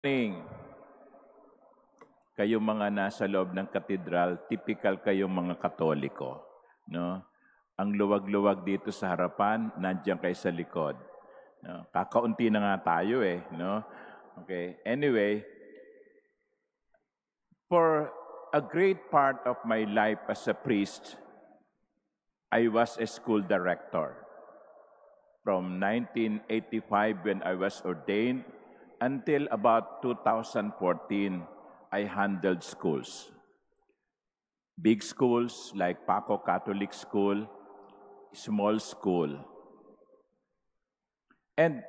Morning. Kayong mga nasa loob ng katedral, typical kayong mga Katoliko, no? Ang luwag-luwag dito sa harapan, nandiyan kayo sa likod. No? Kakaunti na nga tayo no? Okay. Anyway, for a great part of my life as a priest, I was a school director. From 1985 when I was ordained until about 2014, I handled schools. Big schools like Paco Catholic School, small school. And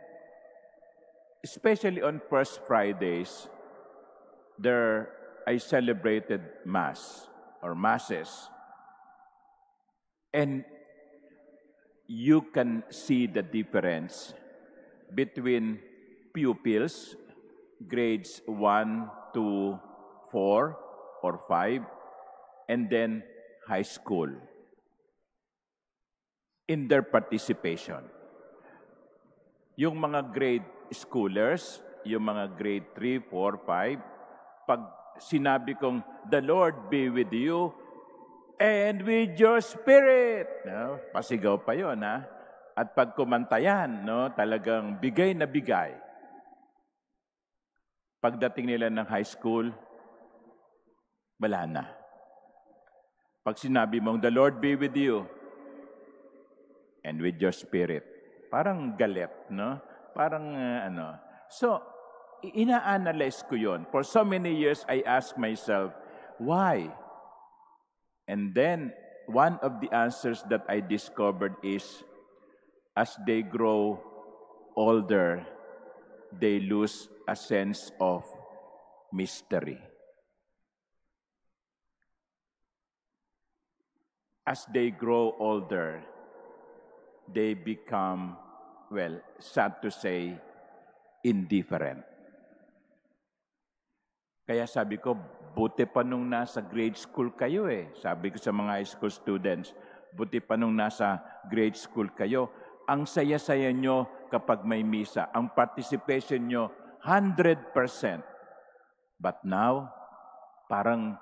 especially on First Fridays, there I celebrated Mass or Masses. And you can see the difference between pupils, grades 1 to 4 or 5, and then high school in their participation. Yung mga grade schoolers, yung mga grade 3, 4, 5, pag sinabi kong, "The Lord be with you and with your spirit." No? Pasigaw pa yun, ha? At pag kumantayan, no, talagang bigay na bigay. Pagdating nila ng high school, wala na. Pag sinabi mong, "The Lord be with you and with your spirit," parang galit, no? Parang ano. So, ina-analyze ko yun. For so many years, I asked myself, why? And then, one of the answers that I discovered is, as they grow older, they lose a sense of mystery. As they grow older, they become, well, sad to say, indifferent. Kaya sabi ko, buti pa nung nasa grade school kayo Sabi ko sa mga high school students, buti pa nung nasa grade school kayo. Ang saya-saya nyo kapag may misa. Ang participation nyo, 100%. But now, parang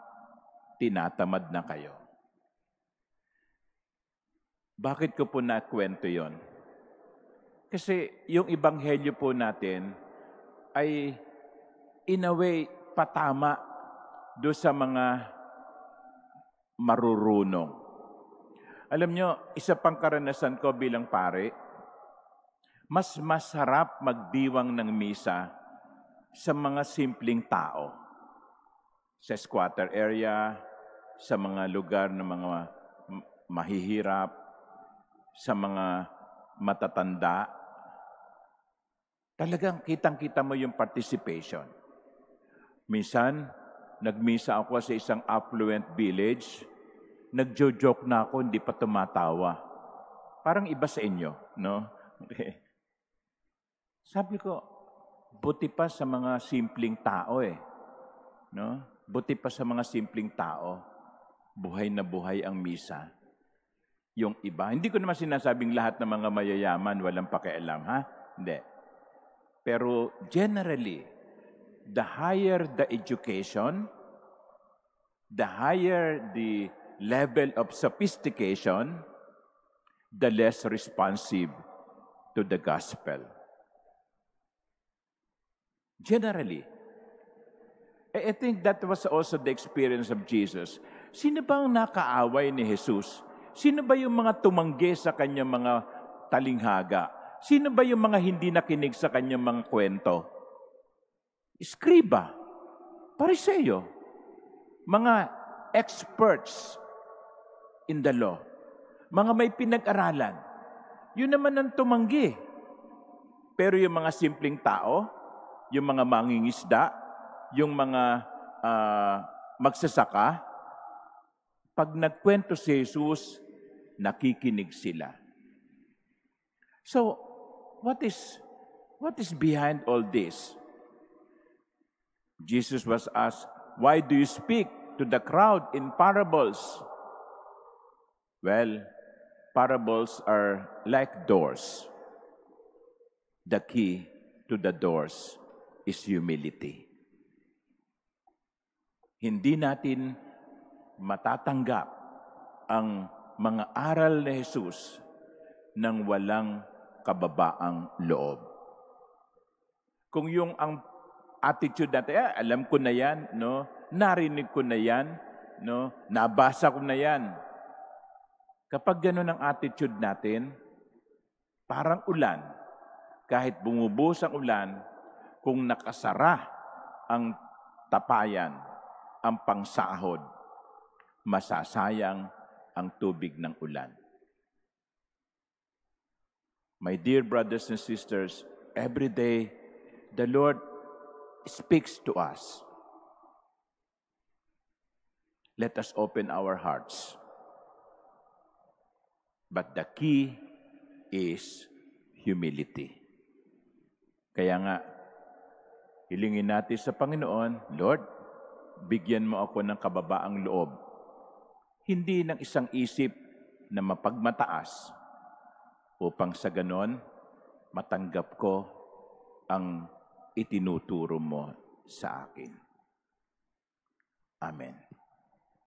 tinatamad na kayo. Bakit ko po nakwento yon? Kasi yung ebanghelyo po natin ay in a way patama do sa mga marurunong. Alam nyo, isa pang karanasan ko bilang pare, mas masarap magdiwang ng misa sa mga simpleng tao. Sa squatter area, sa mga lugar ng mga mahihirap, sa mga matatanda, talagang kitang-kita mo yung participation. Minsan, nagmisa ako sa isang affluent village, nagjo-joke na ako, hindi pa tumatawa. Parang iba sa inyo, no? Okay. Sabi ko, buti pa sa mga simpleng tao no? Buti pa sa mga simpleng tao, buhay na buhay ang misa. Yung iba, hindi ko naman sinasabing lahat ng mga mayayaman walang pakialam, ha? Hindi. Pero generally, the higher the education, the higher the level of sophistication, the less responsive to the gospel. Generally. I think that was also the experience of Jesus. Sino bang nakaaway ni Jesus? Sino ba yung mga tumanggi sa kanyang mga talinghaga? Sino ba yung mga hindi nakinig sa kanyang mga kwento? Iskriba, Pariseo, mga experts in the law, mga may pinag-aralan. Yun naman ang tumanggi. Pero yung mga simpleng tao, yung mga mangingisda, yung mga magsasaka, pag nagkwento si Jesus, nakikinig sila. So, what is behind all this? Jesus was asked, "Why do you speak to the crowd in parables?" Well, parables are like doors. The key to the doors is humility. Hindi natin matatanggap ang mga aral ni Jesus ng walang kababaang loob. Kung yung ang attitude natin, alam ko na yan, no? Narinig ko na yan, no? Nabasa ko na yan. Kapag gano'n ang attitude natin, parang ulan. Kahit bumubuhos ang ulan, kung nakasara ang tapayan, ang pangsahod, masasayang ang tubig ng ulan. My dear brothers and sisters, every day, the Lord speaks to us. Let us open our hearts. But the key is humility. Kaya nga, hilingin natin sa Panginoon, Lord, bigyan mo ako ng kababaang loob. Hindi ng isang isip na mapagmataas upang sa ganon, matanggap ko ang itinuturo mo sa akin. Amen.